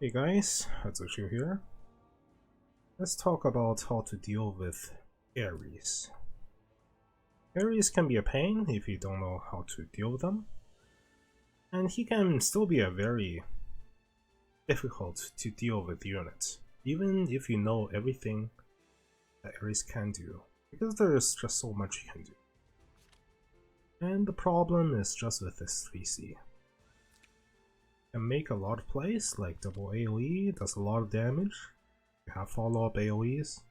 Hey guys, Hatsushi here. Let's talk about how to deal with Aries. Aries can be a pain if you don't know how to deal with them, and he can still be a very difficult to deal with unit, even if you know everything that Aries can do, because there's just so much you can do. And the problem is just with this 3C. Can make a lot of plays, like double AoE, does a lot of damage. You have follow-up AoEs,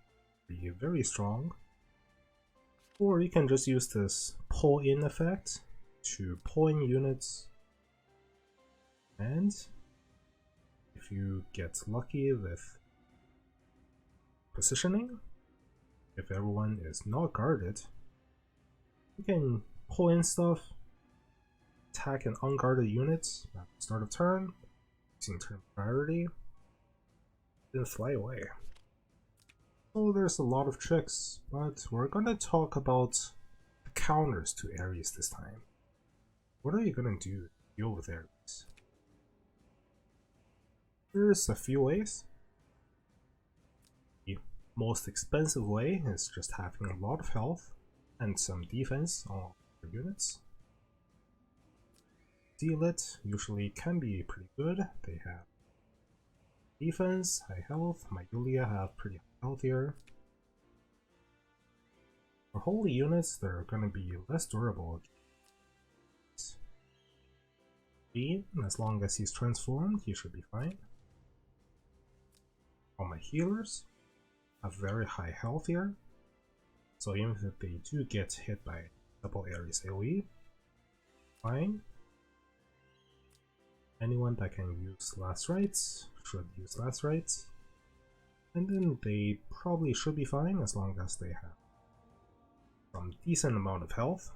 be very strong. Or you can just use this pull-in effect to pull in units, and if you get lucky with positioning, if everyone is not guarded, you can pull in stuff, attack an unguarded unit at the start of turn, using turn priority, then fly away. So there's a lot of tricks, but we're gonna talk about the counters to Aries this time. What are you gonna do to deal with Aries? There's a few ways. The most expensive way is just having a lot of health and some defense on your units. Zealot usually can be pretty good. They have defense, high health. My Yulia have pretty high health here. For holy units, they're gonna be less durable. Beam, as long as he's transformed, he should be fine. All my healers have very high health here, so even if they do get hit by double Aries AoE, fine. Anyone that can use last rites should use last rites, and then they probably should be fine as long as they have some decent amount of health.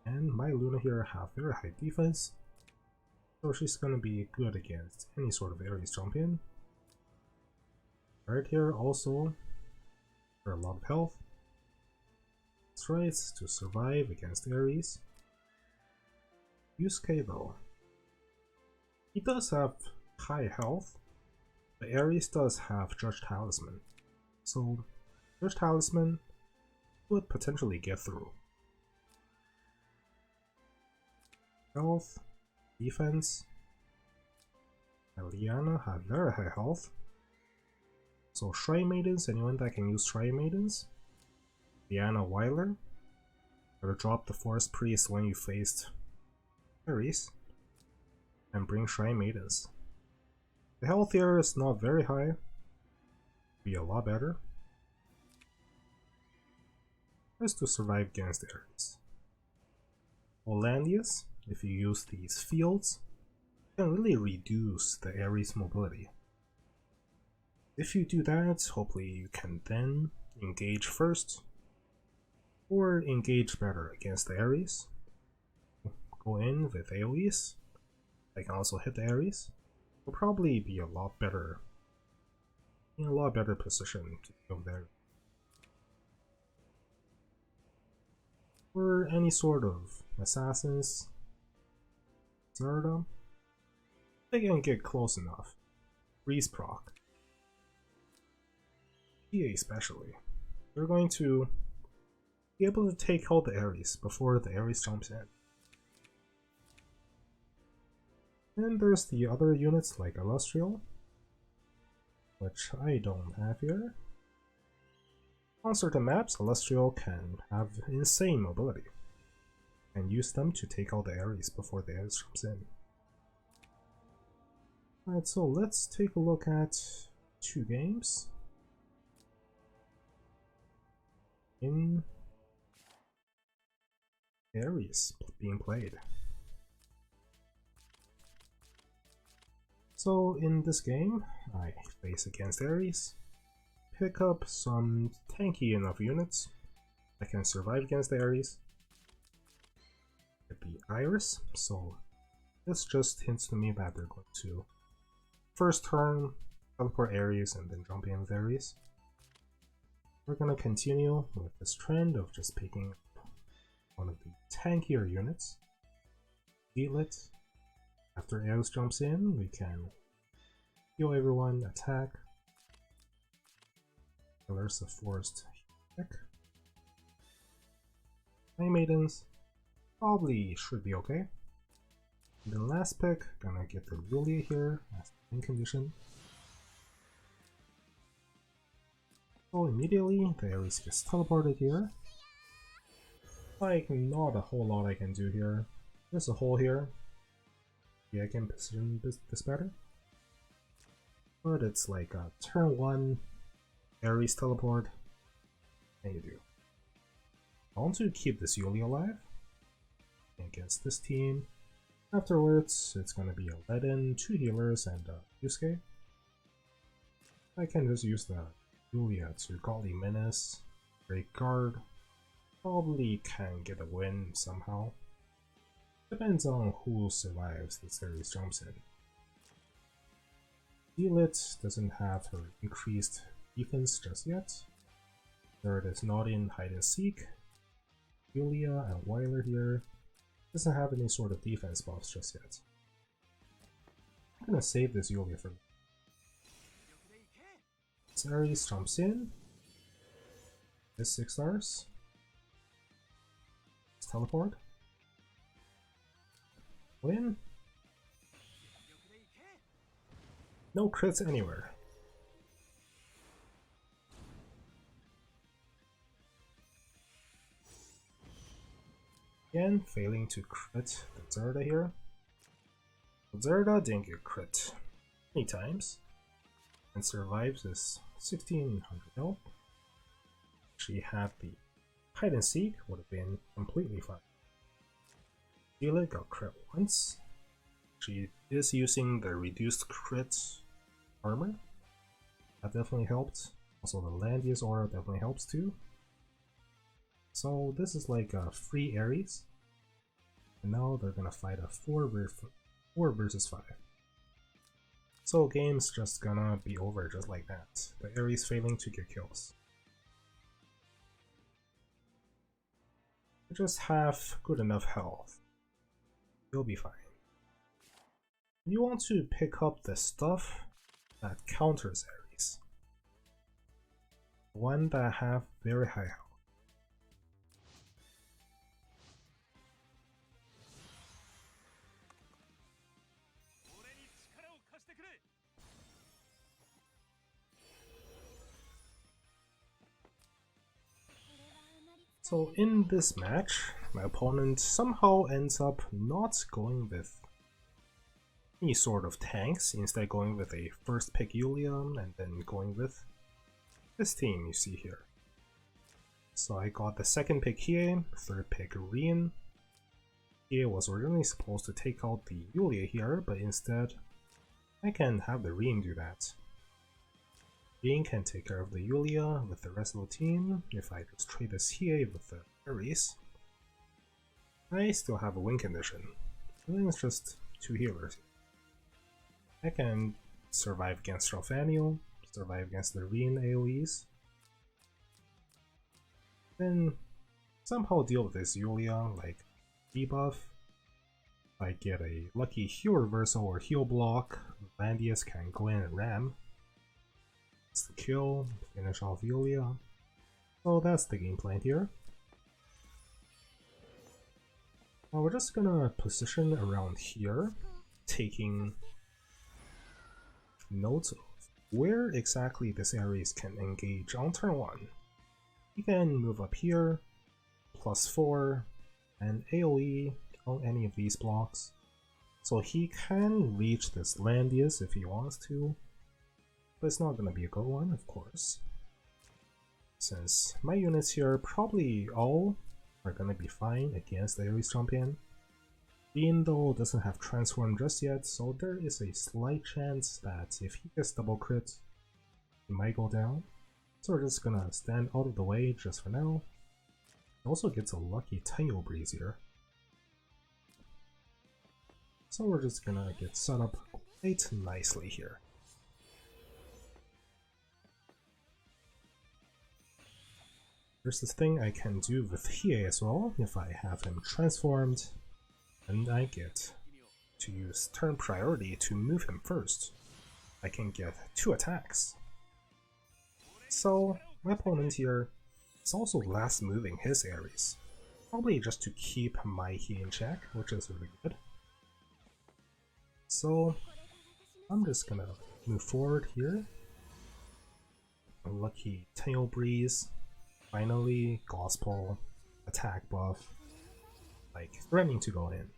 And my Luna here have very high defense, so she's gonna be good against any sort of Aries jump in. Right here also for a lot of health. That's right, to survive against Aries. Yusuke though, he does have high health, but Aries does have Judge Talisman, so Judge Talisman would potentially get through. Health, defense, and Liana have very high health. So Shrine Maidens, anyone that can use Shrine Maidens. Liana Weiler, gotta drop the Forest Priest when you faced Aries, and bring Shrine Maidens. The health here is not very high, be a lot better. Just to survive against Aries. Olandius, if you use these fields, can really reduce the Aries mobility. If you do that, hopefully you can then engage first, or engage better against the Aries. Go in with AoEs, I can also hit the Aries. Will probably be a lot better, in a lot better position to go there. Or any sort of assassins, Zerda, they can get close enough. Freeze proc. EA especially. They're going to be able to take out the Aries before the Aries jumps in. And there's the other units like Illustrial, which I don't have here. On certain maps, Illustrial can have insane mobility, and use them to take out the Aries before the Aries jumps in. Alright, so let's take a look at two games in Aries being played. So in this game, I face against Aries, pick up some tanky enough units that can survive against the Aries. Get the Iris, so this just hints to me that they're going to first turn teleport Aries and then jump in with Aries. We're gonna continue with this trend of just picking up one of the tankier units. Zealot. After Aries jumps in, we can Heal everyone, attack. There's a forced pick. My maidens probably should be okay. The last pick, gonna get the Yulia here as the win condition. So immediately the Ares gets teleported here. Like, not a whole lot I can do here. There's a hole here. Yeah, I can position this better. But it's like a turn 1 Ares teleport. And you do. I want to keep this Yulia alive against this team. Afterwards, it's gonna be a Ledin, 2 healers, and a Yusuke. I can just use the Yulia to Godly Menace, Great Guard. Probably can get a win somehow. Depends on who survives the series jumps in. Delit doesn't have her increased defense just yet. Third is not in hide and seek. Yulia and Weiler here doesn't have any sort of defense buffs just yet. I'm gonna save this Yulia for me. Ares jumps in. This 6 stars. Let's teleport. Win. No crits anywhere. Again, failing to crit the Zerda here. Zerda didn't get crit many times and survives this 1600 health. She had the hide and seek, would have been completely fine. Dealer got crit once. She is using the reduced crit armor. That definitely helped. Also the Landius aura definitely helps too. So this is like a free Ares. And now they're gonna fight a 4 versus 5. So game's just gonna be over just like that. The Ares failing to get kills. Just have good enough health. You'll be fine. You want to pick up the stuff that counters Ares. One that have very high health. So in this match, my opponent somehow ends up not going with any sort of tanks, instead going with a first pick Yulia and then going with this team you see here. So I got the second pick Hiei, third pick Rien. Hiei was originally supposed to take out the Yulia here, but instead I can have the Rien do that. Rien can take care of the Yulia with the rest of the team. If I just trade this Hiei with the Ares, I still have a win condition. And then it's just 2 healers. I can survive against Strophaniel, survive against the Rien AoEs, then somehow deal with this Yulia, like debuff. If I get a lucky heal reversal or heal block, Landius can go in and ram. It's the kill, finish off Yulia. So that's the game plan here. Now we're just gonna position around here, taking note of where exactly this Ares can engage on turn 1. He can move up here, +4, and AoE on any of these blocks. So he can reach this Landius if he wants to, but it's not going to be a good one, of course. Since my units here probably all are going to be fine against the Ares champion. Bean though doesn't have transform just yet, so there is a slight chance that if he gets double crit, he might go down. So we're just gonna stand out of the way just for now. He also gets a lucky Tail Breeze here. So we're just gonna get set up quite nicely here. There's this thing I can do with Hiei as well. If I have him transformed, and I get to use turn priority to move him first. I can get 2 attacks. So my opponent here is also last moving his Ares. Probably just to keep my He in check, which is really good. So I'm just gonna move forward here. A lucky Tail Breeze. Finally, Gospel, attack buff, like threatening to go in.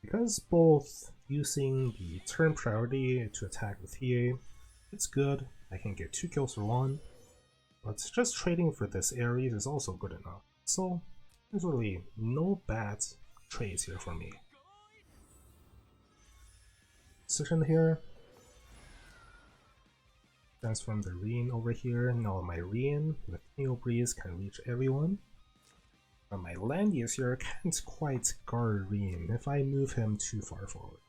Because both using the turn priority to attack with EA, it's good. I can get 2 kills for 1, but just trading for this Ares is also good enough. So there's really no bad trades here for me. Position here. Transform the Reen over here. Now my Reen with Neo Breeze can reach everyone. But my Landius here can't quite guard Reen if I move him too far forward.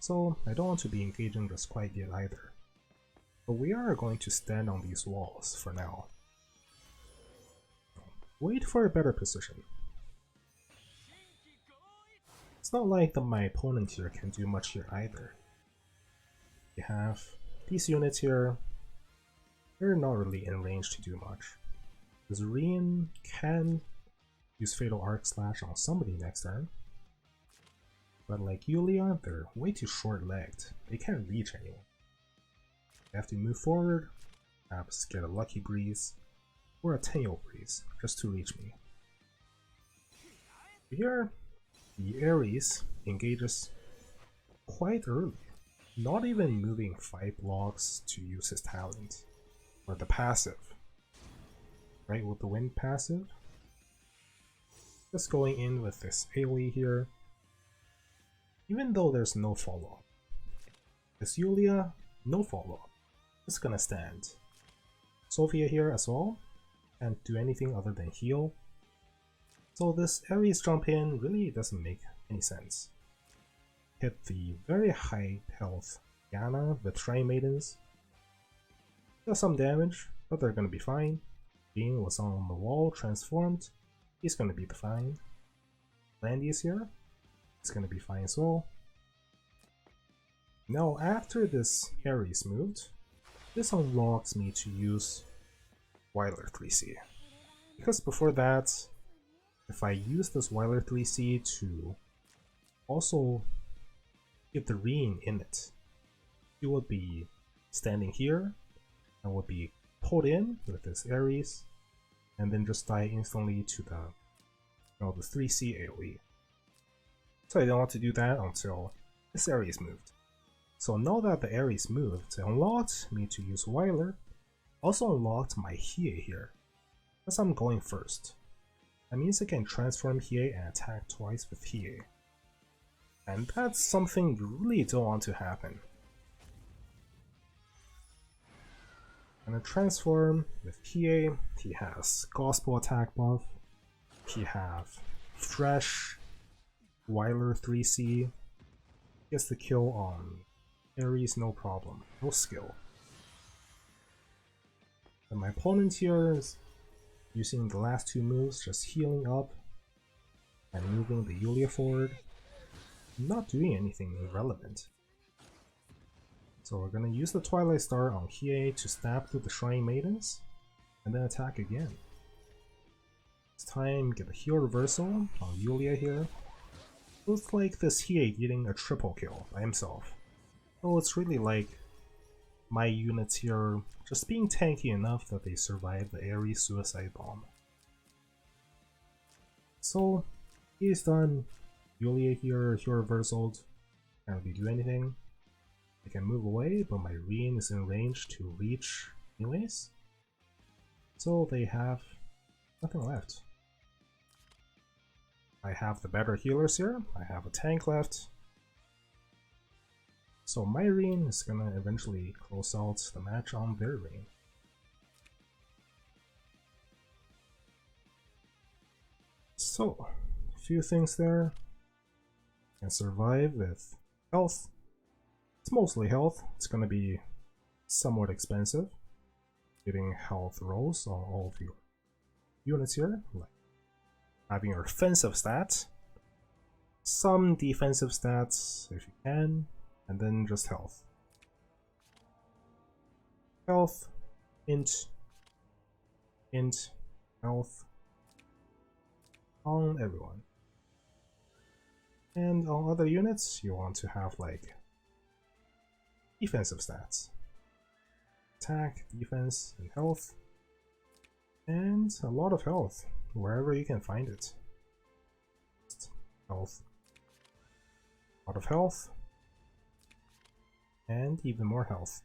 So I don't want to be engaging this quite yet either. But we are going to stand on these walls for now. Wait for a better position. It's not like that my opponent here can do much here either. You have these units here, they're not really in range to do much. This Reen can use Fatal Arc Slash on somebody next turn, but like Yulia, they're way too short-legged. They can't reach anyone. They have to move forward, perhaps get a Lucky Breeze, or a Tail Breeze, just to reach me. Here, the Ares engages quite early. Not even moving 5 blocks to use his talent, or the passive. Right, with the wind passive. Just going in with this AoE here. Even though there's no follow-up. This Yulia, no follow-up. Just gonna stand. Sophia here as well. Can't do anything other than heal. So this Ares jump in really doesn't make any sense. Hit the very high health Yana with Shrine Maidens. Does some damage, but they're gonna be fine. Being was on the wall, transformed. He's gonna be fine. Landy is here. He's gonna be fine as well. Now after this Ares moved, this unlocks me to use Weiler 3C. Because before that, if I use this Weiler 3C to also get the Reen in it, he would be standing here and would be pulled in with this Ares and then just die instantly to the, the 3C AoE. So I don't want to do that until this Ares moved. So now that the Ares moved, it unlocked me to use Weiler, also unlocked my Hiei here, because I'm going first. That means I can transform Hiei and attack twice with Hiei. And that's something you really don't want to happen. I'm gonna transform with Hiei. He has Gospel attack buff. He have Fresh, Weiler 3C. Gets the kill on Ares, no problem, no skill. And my opponent here is using the last 2 moves, just healing up and moving the Yulia forward. Not doing anything relevant. So we're gonna use the Twilight Star on Hiei to stab through the Shrine Maidens, and then attack again. This time, get a heal reversal on Yulia here. Looks like this Hiei getting a triple kill by himself. So it's really like my units here just being tanky enough that they survive the Ares Suicide Bomb. So he's done. Yulia here, heal reversaled. Can't really do anything. I can move away, but my Reen is in range to reach anyways. So they have nothing left. I have the better healers here. I have a tank left. So my Reen is gonna eventually close out the match on their Reen. So, a few things there. Can survive with health. It's mostly health. It's gonna be somewhat expensive. Getting health rolls on all of your units here, like having your offensive stats, some defensive stats if you can, and then just health. health, int, health on everyone. And on other units, you want to have like defensive stats. Attack, defense, and health. And a lot of health, wherever you can find it. Health. A lot of health. And even more health.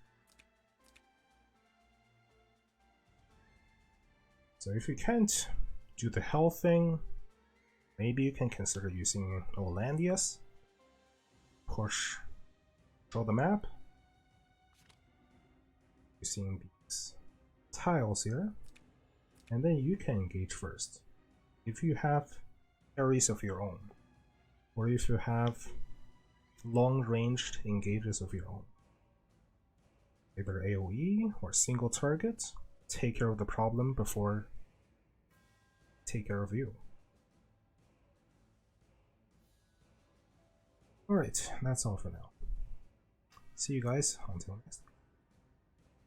So if you can't do the health thing, maybe you can consider using Olandius. Push through the map. Using these tiles here. And then you can engage first. If you have areas of your own. Or if you have long-ranged engages of your own. Either AoE or single target. Take care of the problem before take care of you. Alright, that's all for now. See you guys until next time.